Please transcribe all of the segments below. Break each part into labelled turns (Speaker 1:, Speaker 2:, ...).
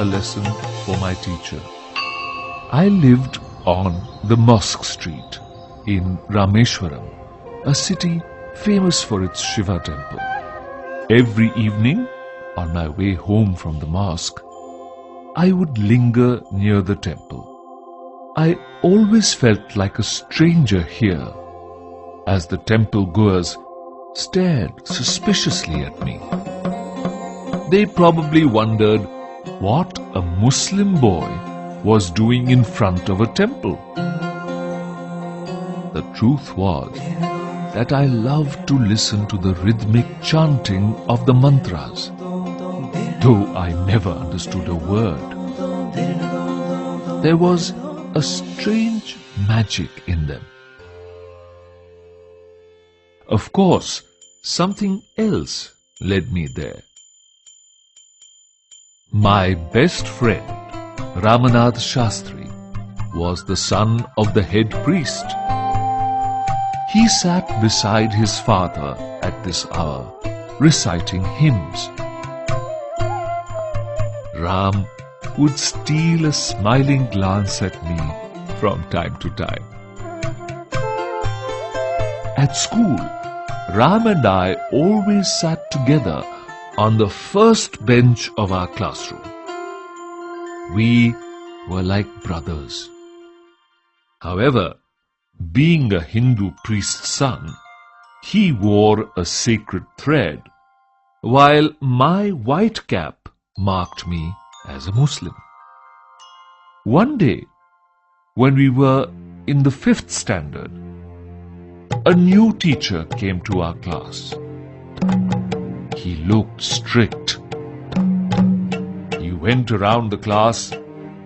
Speaker 1: lesson for my teacher. I lived on the Mosque Street in Rameshwaram, a city famous for its Shiva temple. Every evening, on my way home from the mosque, I would linger near the temple. I always felt like a stranger here, as the temple goers stared suspiciously at me. They probably wondered what a Muslim boy was doing in front of a temple. The truth was that I loved to listen to the rhythmic chanting of the mantras, though I never understood a word. There was a strange magic in them. Of course, something else led me there. My best friend, Ramanath Shastri, was the son of the head priest. He sat beside his father at this hour, reciting hymns. Ram would steal a smiling glance at me from time to time. At school, Ram and I always sat together on the first bench of our classroom. We were like brothers. However, being a Hindu priest's son, he wore a sacred thread, while my white cap marked me as a Muslim. One day, when we were in the 5th standard, a new teacher came to our class. He looked strict. He went around the class,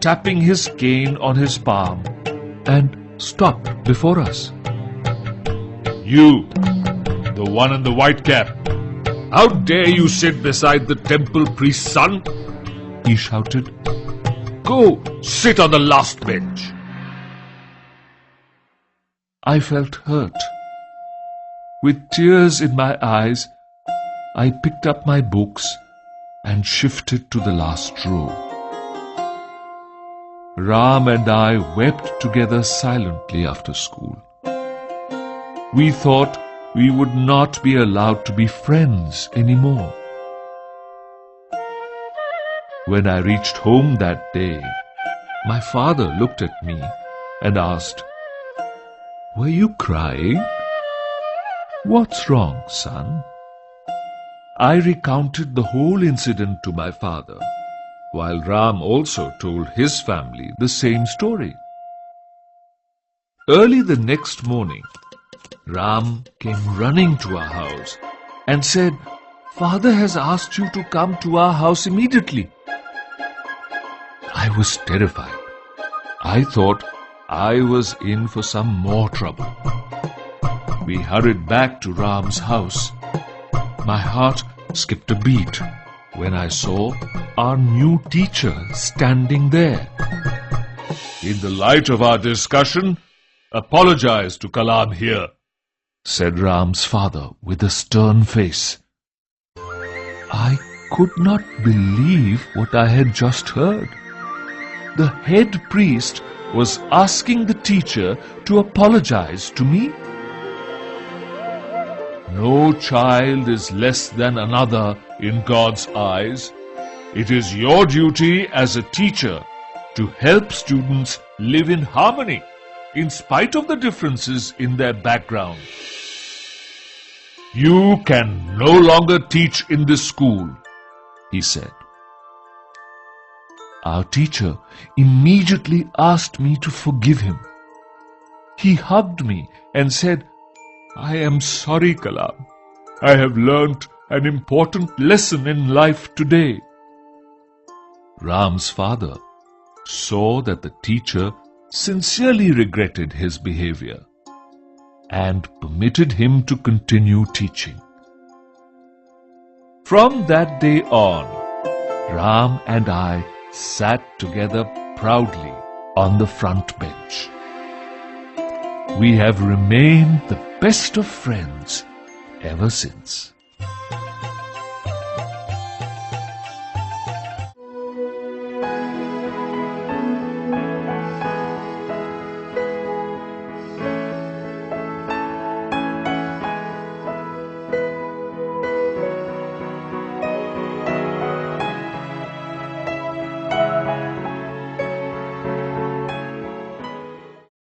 Speaker 1: tapping his cane on his palm, and stopped before us. "You, the one in the white cap, how dare you sit beside the temple priest's son?" he shouted. "Go sit on the last bench." I felt hurt. With tears in my eyes, I picked up my books and shifted to the last row. Ram and I wept together silently after school. We thought we would not be allowed to be friends anymore. When I reached home that day, my father looked at me and asked, "Were you crying? What's wrong, son?" I recounted the whole incident to my father, while Ram also told his family the same story. Early the next morning, Ram came running to our house and said, "Father has asked you to come to our house immediately." I was terrified. I thought I was in for some more trouble. We hurried back to Ram's house. My heart skipped a beat when I saw our new teacher standing there. "In the light of our discussion, apologize to Kalam here," said Ram's father with a stern face. I could not believe what I had just heard. The head priest was asking the teacher to apologize to me. No child is less than another in God's eyes. It is your duty as a teacher to help students live in harmony, in spite of the differences in their background. "You can no longer teach in this school," he said. Our teacher immediately asked me to forgive him. He hugged me and said, "I am sorry, Kalam. I have learnt an important lesson in life today." Ram's father saw that the teacher sincerely regretted his behavior and permitted him to continue teaching. From that day on, Ram and I sat together proudly on the front bench. We have remained the best of friends ever since.